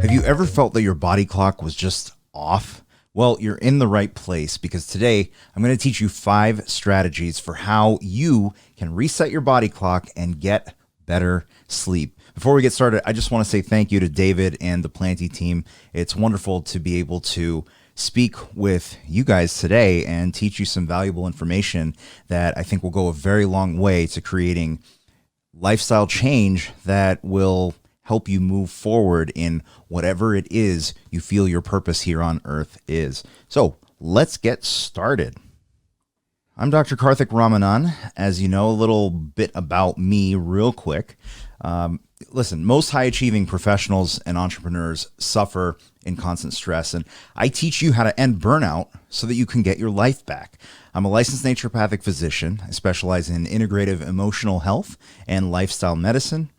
Have you ever felt that your body clock was just off? Well, you're in the right place because today I'm going to teach you 5 strategies for how you can reset your body clock and get better sleep. Before we get started, I just want to say thank you to David and the Plantie team. It's wonderful to be able to speak with you guys today and teach you some valuable information that I think will go a very long way to creating lifestyle change that will help you move forward in whatever it is you feel your purpose here on earth is. So let's get started. I'm Dr. Karthik Ramanan. As you know, a little bit about me real quick. Listen, most high-achieving professionals and entrepreneurs suffer in constant stress, and I teach you how to end burnout so that you can get your life back. I'm a licensed naturopathic physician. I specialize in integrative emotional health and lifestyle medicine.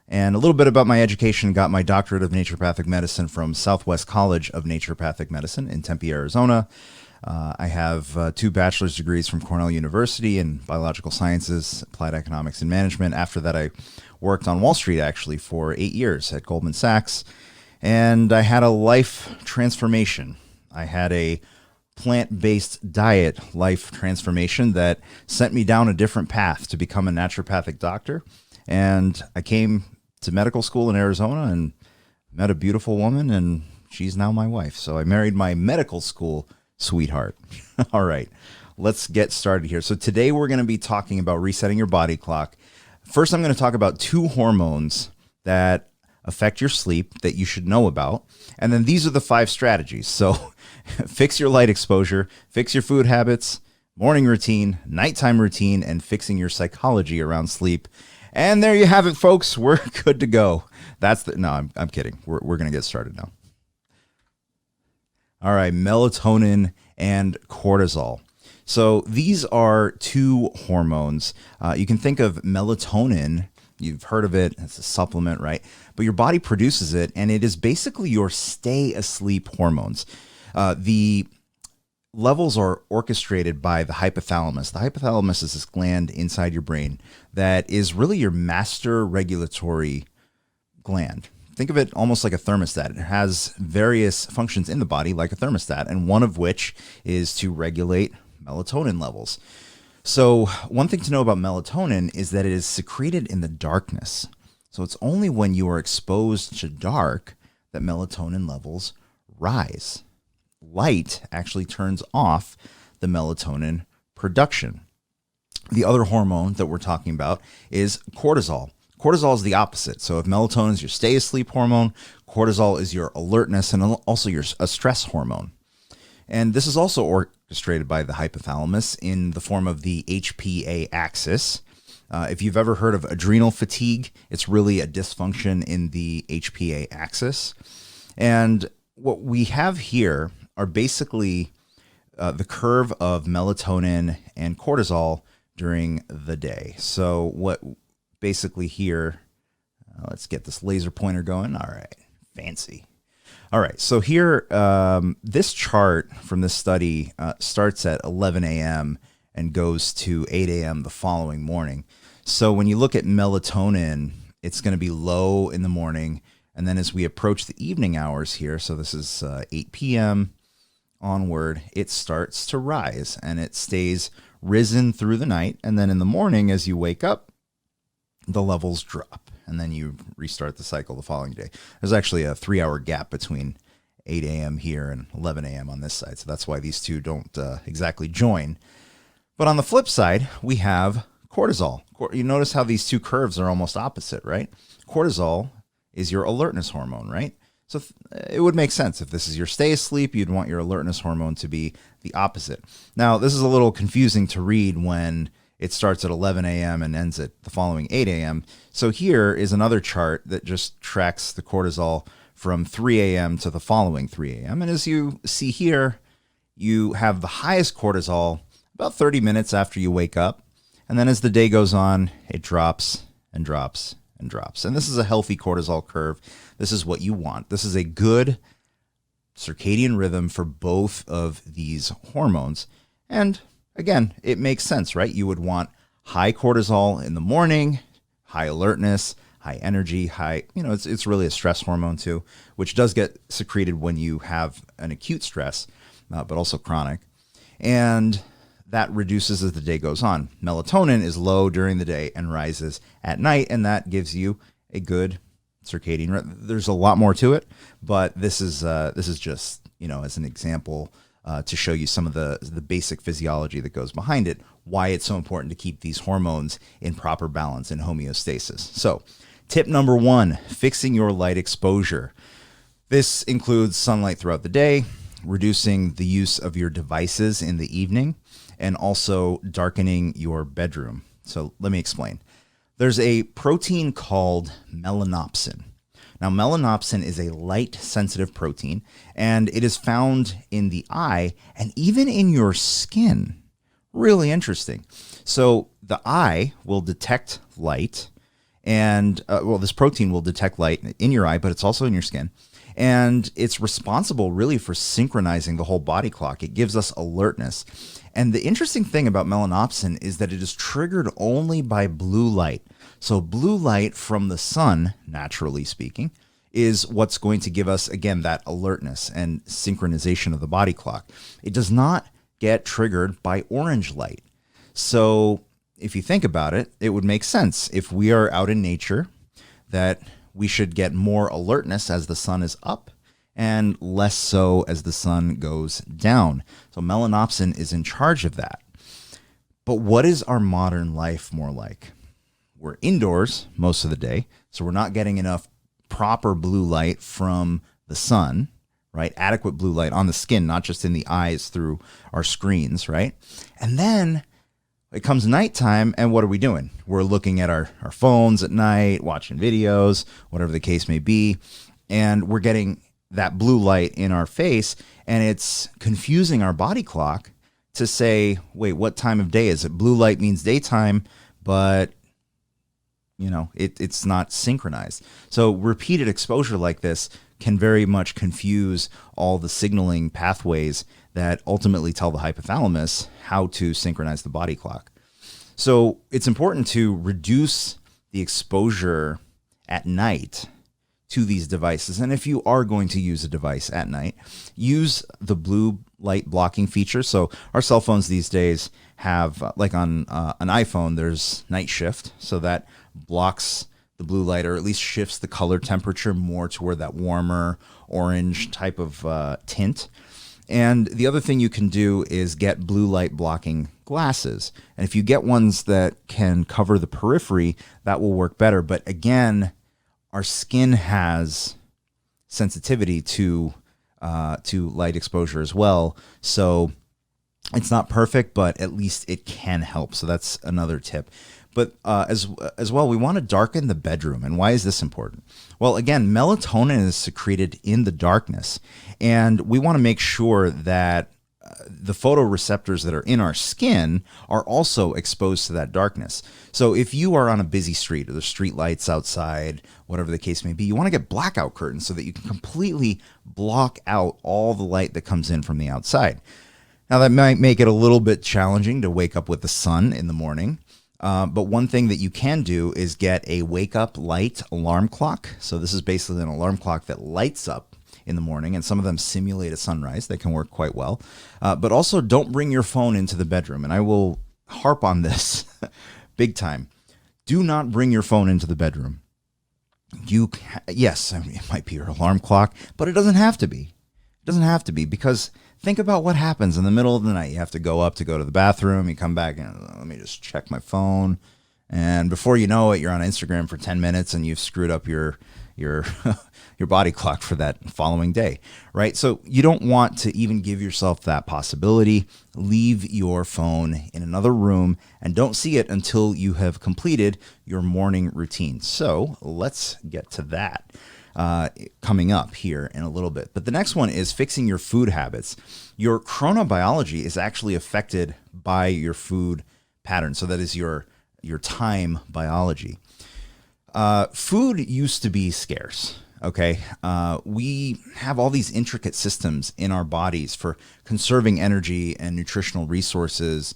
And a little bit about my education: got my doctorate of naturopathic medicine from Southwest College of Naturopathic Medicine in Tempe, Arizona. I have 2 bachelor's degrees from Cornell University in biological sciences, applied economics, and management. After that, I worked on Wall Street actually for 8 years at Goldman Sachs, and I had a life transformation. I had a plant-based diet life transformation that sent me down a different path to become a naturopathic doctor. And I came to medical school in Arizona and met a beautiful woman, and she's now my wife. So I married my medical school sweetheart. All right, let's get started here. So today we're going to be talking about resetting your body clock. First, I'm going to talk about 2 hormones that affect your sleep that you should know about. And then these are the 5 strategies. So fix your light exposure, fix your food habits, morning routine, nighttime routine, and fixing your psychology around sleep. And there you have it, folks. We're good to go. No, I'm kidding. We're going to get started now. All right, melatonin and cortisol. So these are 2 hormones. You can think of melatonin. You've heard of it. It's a supplement, right? But your body produces it, and it is basically your stay asleep hormones. The levels are orchestrated by the hypothalamus. The hypothalamus is this gland inside your brain that is really your master regulatory gland. Think of it almost like a thermostat. It has various functions in the body like a thermostat, and one of which is to regulate melatonin levels. So one thing to know about melatonin is that it is secreted in the darkness. So it's only when you are exposed to dark that melatonin levels rise. Light actually turns off the melatonin production. The other hormone that we're talking about is cortisol. Cortisol is the opposite. So if melatonin is your stay asleep hormone, cortisol is your alertness and also a stress hormone. And this is also orchestrated by the hypothalamus in the form of the HPA axis. If you've ever heard of adrenal fatigue, it's really a dysfunction in the HPA axis. And what we have here are basically the curve of melatonin and cortisol during the day. So what basically here, let's get this laser pointer going. All right, fancy. All right, so here, this chart from this study starts at 11 a.m. and goes to 8 a.m. the following morning. So when you look at melatonin, it's going to be low in the morning. And then as we approach the evening hours here, so this is 8 p.m. onward, it starts to rise and it stays risen through the night. And then in the morning, as you wake up, the levels drop and then you restart the cycle the following day. There's actually a 3-hour gap between 8 a.m. here and 11 a.m. on this side. So that's why these 2 don't exactly join. But on the flip side, we have cortisol. You notice how these 2 curves are almost opposite, right? Cortisol is your alertness hormone, right? So it would make sense. If this is your stay asleep, you'd want your alertness hormone to be the opposite. Now, this is a little confusing to read when it starts at 11 a.m. and ends at the following 8 a.m. So here is another chart that just tracks the cortisol from 3 a.m. to the following 3 a.m. And as you see here, you have the highest cortisol about 30 minutes after you wake up. And then as the day goes on, it drops and drops and drops. And this is a healthy cortisol curve. This is what you want. This is a good circadian rhythm for both of these hormones. And again, it makes sense, right? You would want high cortisol in the morning high alertness, high energy, high, it's really a stress hormone too, which does get secreted when you have an acute stress, but also chronic. And that reduces as the day goes on. Melatonin is low during the day and rises at night, and that gives you a good circadian. There's a lot more to it, but this is just, as an example to show you some of the basic physiology that goes behind it, why it's so important to keep these hormones in proper balance and homeostasis. So, tip number 1, fixing your light exposure. This includes sunlight throughout the day, reducing the use of your devices in the evening, and also darkening your bedroom. So let me explain. There's a protein called melanopsin. Now, melanopsin is a light-sensitive protein, and it is found in the eye and even in your skin. Really interesting. So the eye will detect light, and this protein will detect light in your eye, but it's also in your skin. And it's responsible really for synchronizing the whole body clock. It gives us alertness. And the interesting thing about melanopsin is that it is triggered only by blue light. So blue light from the sun, naturally speaking, is what's going to give us, again, that alertness and synchronization of the body clock. It does not get triggered by orange light. So if you think about it, it would make sense if we are out in nature that we should get more alertness as the sun is up and less so as the sun goes down. So melanopsin is in charge of that. But what is our modern life more like? We're indoors most of the day, so we're not getting enough proper blue light from the sun, right? Adequate blue light on the skin, not just in the eyes through our screens, right? And then it comes nighttime, and what are we doing? We're looking at our phones at night, watching videos, whatever the case may be, and we're getting that blue light in our face, and it's confusing our body clock to say, wait, what time of day is it? Blue light means daytime, but it's not synchronized. So repeated exposure like this can very much confuse all the signaling pathways that ultimately tell the hypothalamus how to synchronize the body clock. So it's important to reduce the exposure at night to these devices. And if you are going to use a device at night, use the blue light blocking feature. So our cell phones these days have, like on an iPhone, there's night shift. So that blocks the blue light, or at least shifts the color temperature more toward that warmer orange type of tint. And the other thing you can do is get blue light blocking glasses. And if you get ones that can cover the periphery, that will work better. But again, our skin has sensitivity to light exposure as well. So it's not perfect, but at least it can help. So that's another tip. But as well, we want to darken the bedroom. And why is this important? Well, again, melatonin is secreted in the darkness. And we want to make sure that the photoreceptors that are in our skin are also exposed to that darkness. So if you are on a busy street, or there's street lights outside, whatever the case may be, you want to get blackout curtains so that you can completely block out all the light that comes in from the outside. Now, that might make it a little bit challenging to wake up with the sun in the morning. But one thing that you can do is get a wake up light alarm clock. So this is basically an alarm clock that lights up in the morning, and some of them simulate a sunrise. They can work quite well. But also, don't bring your phone into the bedroom. And I will harp on this big time. Do not bring your phone into the bedroom. Yes, I mean, it might be your alarm clock, but it doesn't have to be. It doesn't have to be, because think about what happens in the middle of the night. You have to go up to go to the bathroom. You come back and let me just check my phone. And before you know it, you're on Instagram for 10 minutes and you've screwed up your your body clock for that following day, right? So you don't want to even give yourself that possibility. Leave your phone in another room and don't see it until you have completed your morning routine. So let's get to that coming up here in a little bit. But the next one is fixing your food habits. Your chronobiology is actually affected by your food pattern. So that is your time biology. Food used to be scarce. Okay. We have all these intricate systems in our bodies for conserving energy and nutritional resources.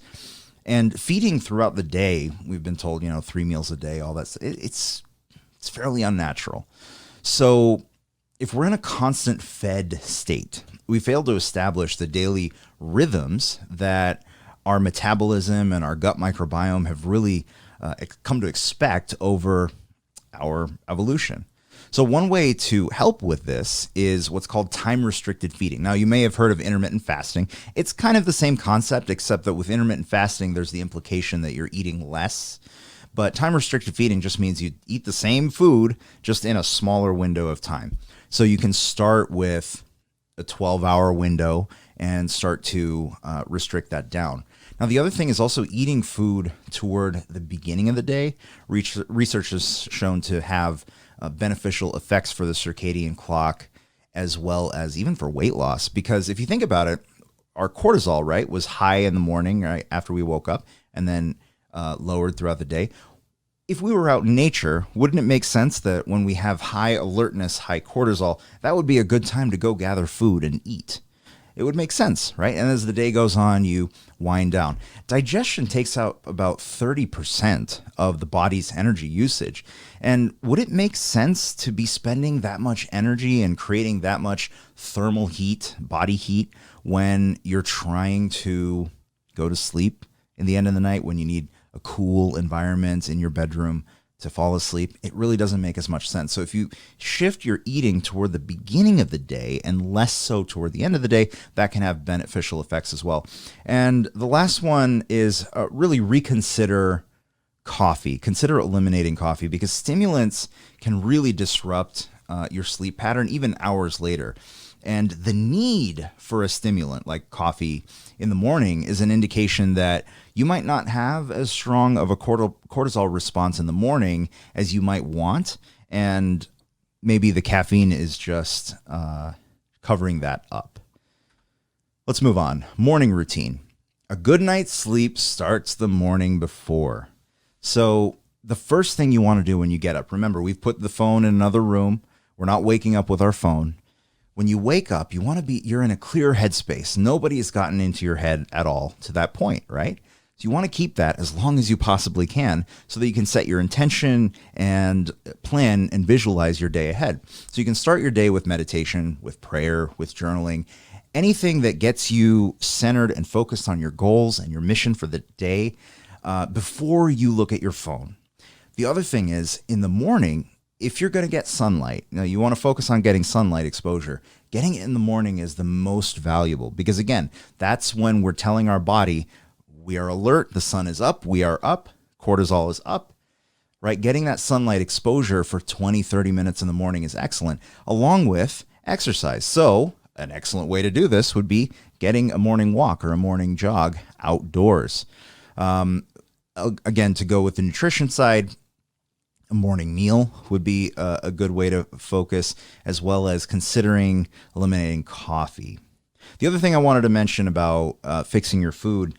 And feeding throughout the day, we've been told, 3 meals a day, all that. It's fairly unnatural. So if we're in a constant fed state, we fail to establish the daily rhythms that our metabolism and our gut microbiome have really come to expect over our evolution. So one way to help with this is what's called time-restricted feeding. Now, you may have heard of intermittent fasting. It's kind of the same concept, except that with intermittent fasting, there's the implication that you're eating less. But time-restricted feeding just means you eat the same food, just in a smaller window of time. So you can start with a 12-hour window and start to restrict that down. Now, the other thing is also eating food toward the beginning of the day. Research has shown to have beneficial effects for the circadian clock, as well as even for weight loss. Because if you think about it, our cortisol, right, was high in the morning, right, after we woke up, and then lowered throughout the day. If we were out in nature, wouldn't it make sense that when we have high alertness, high cortisol, that would be a good time to go gather food and eat? It would make sense, right? And as the day goes on, you wind down. Digestion takes out about 30% of the body's energy usage. And would it make sense to be spending that much energy and creating that much thermal heat, body heat, when you're trying to go to sleep in the end of the night, when you need a cool environment in your bedroom to fall asleep? It really doesn't make as much sense. So if you shift your eating toward the beginning of the day and less so toward the end of the day, that can have beneficial effects as well. And the last one is really reconsider coffee. Consider eliminating coffee, because stimulants can really disrupt your sleep pattern even hours later. And the need for a stimulant like coffee in the morning is an indication that you might not have as strong of a cortisol response in the morning as you might want. And maybe the caffeine is just covering that up. Let's move on. Morning routine. A good night's sleep starts the morning before. So the first thing you want to do when you get up, remember, we've put the phone in another room. We're not waking up with our phone. When you wake up, you're in a clear headspace. Nobody has gotten into your head at all to that point, right? So you want to keep that as long as you possibly can so that you can set your intention and plan and visualize your day ahead. So you can start your day with meditation, with prayer, with journaling, anything that gets you centered and focused on your goals and your mission for the day before you look at your phone. The other thing is, in the morning, if you're going to get sunlight, you want to focus on getting sunlight exposure. Getting it in the morning is the most valuable, because again, that's when we're telling our body we are alert, the sun is up, we are up, cortisol is up, right? Getting that sunlight exposure for 20, 30 minutes in the morning is excellent, along with exercise. So an excellent way to do this would be getting a morning walk or a morning jog outdoors. Again, to go with the nutrition side, a morning meal would be a good way to focus, as well as considering eliminating coffee. The other thing I wanted to mention about fixing your food,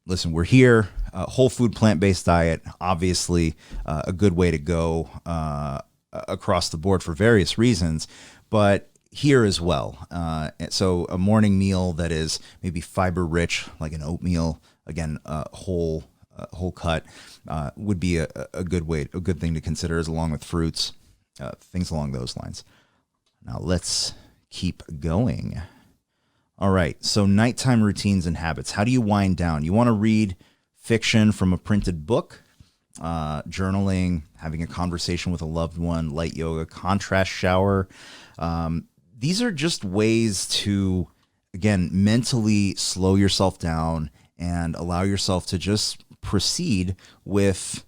listen, we're here, whole food, plant-based diet, obviously a good way to go across the board for various reasons, but here as well. So a morning meal that is maybe fiber rich, like an oatmeal, again, whole cut, would be a good thing to consider, as along with fruits, things along those lines. Now let's keep going. All right, so nighttime routines and habits. How do you wind down? You want to read fiction from a printed book, journaling, having a conversation with a loved one, light yoga, contrast shower. These are just ways to, again, mentally slow yourself down and allow yourself to just proceed with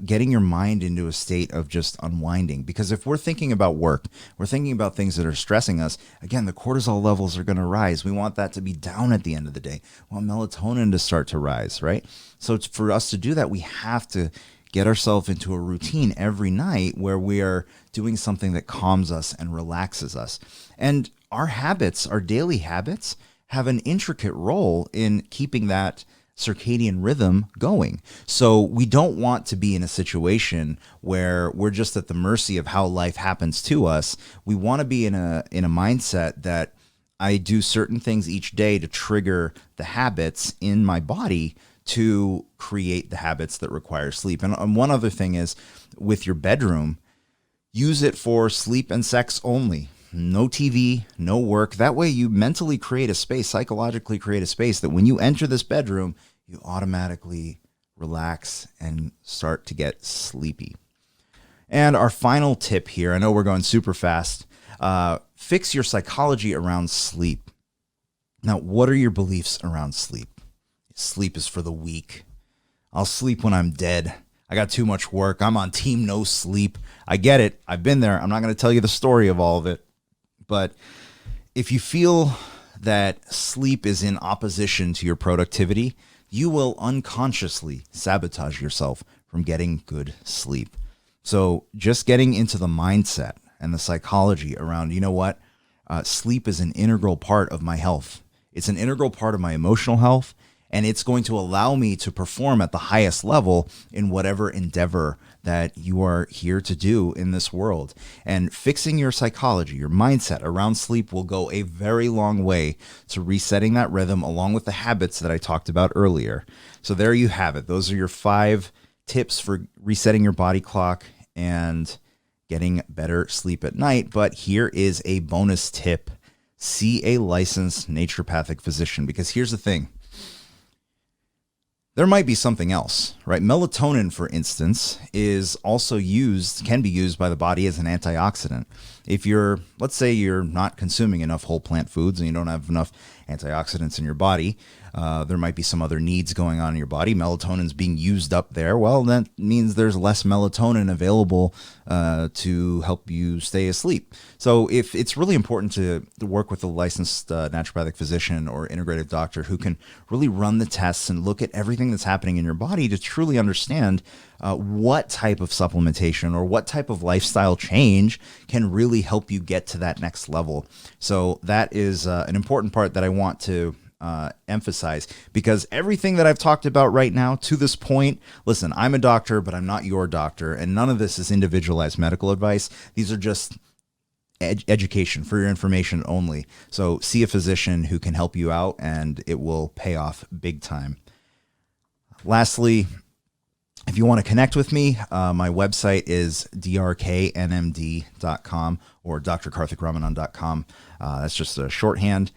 getting your mind into a state of just unwinding. Because if we're thinking about work, we're thinking about things that are stressing us, again, the cortisol levels are going to rise. We want that to be down at the end of the day. We want melatonin to start to rise, right? So for us to do that, we have to get ourselves into a routine every night where we are doing something that calms us and relaxes us. And our habits, our daily habits, have an intricate role in keeping that circadian rhythm going. So we don't want to be in a situation where we're just at the mercy of how life happens to us. We want to be in a mindset that I do certain things each day to trigger the habits in my body to create the habits that require sleep. And one other thing is, with your bedroom, use it for sleep and sex only. No TV, no work. That way you mentally create a space, psychologically create a space that when you enter this bedroom, you automatically relax and start to get sleepy. And our final tip here, I know we're going super fast, fix your psychology around sleep. Now, what are your beliefs around sleep? Sleep is for the weak. I'll sleep when I'm dead. I got too much work. I'm on team no sleep. I get it. I've been there. I'm not going to tell you the story of all of it. But if you feel that sleep is in opposition to your productivity, you will unconsciously sabotage yourself from getting good sleep. So just getting into the mindset and the psychology around, you know what? Sleep is an integral part of my health. It's an integral part of my emotional health, and it's going to allow me to perform at the highest level in whatever endeavor that you are here to do in this world. And fixing your psychology, your mindset around sleep will go a very long way to resetting that rhythm along with the habits that I talked about earlier. So there you have it. Those are your 5 tips for resetting your body clock and getting better sleep at night. But here is a bonus tip. See a licensed naturopathic physician, because here's the thing. There might be something else, right? Melatonin, for instance, can be used by the body as an antioxidant. If let's say you're not consuming enough whole plant foods and you don't have enough antioxidants in your body, there might be some other needs going on in your body. Melatonin's being used up there. Well, that means there's less melatonin available to help you stay asleep. So if it's really important to work with a licensed naturopathic physician or integrative doctor who can really run the tests and look at everything that's happening in your body to truly understand what type of supplementation or what type of lifestyle change can really help you get to that next level. So that is an important part that I want to emphasize, because everything that I've talked about right now to this point, listen, I'm a doctor, but I'm not your doctor, and none of this is individualized medical advice. These are just education for your information only. So see a physician who can help you out, and it will pay off big time. Lastly, if you want to connect with me, my website is drknmd.com or drkarthikramanan.com. That's just a shorthand.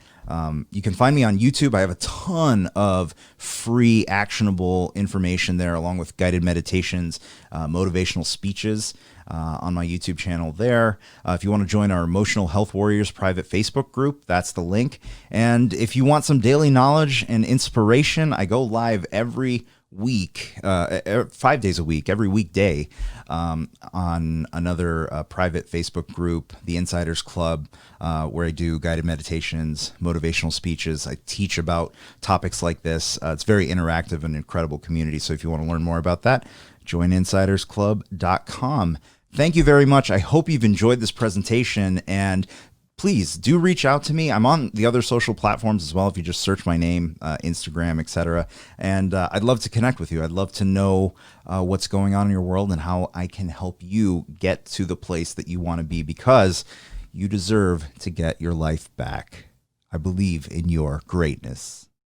You can find me on YouTube. I have a ton of free actionable information there, along with guided meditations, motivational speeches on my YouTube channel there. If you want to join our Emotional Health Warriors private Facebook group, that's the link. And if you want some daily knowledge and inspiration, I go live every week, 5 days a week, every weekday, on another private Facebook group, the Insiders Club, where I do guided meditations, motivational speeches. I teach about topics like this. It's very interactive and incredible community. So if you want to learn more about that, join insidersclub.com. Thank you very much. I hope you've enjoyed this presentation, and please do reach out to me. I'm on the other social platforms as well. If you just search my name, Instagram, etc. And I'd love to connect with you. I'd love to know what's going on in your world and how I can help you get to the place that you want to be, because you deserve to get your life back. I believe in your greatness.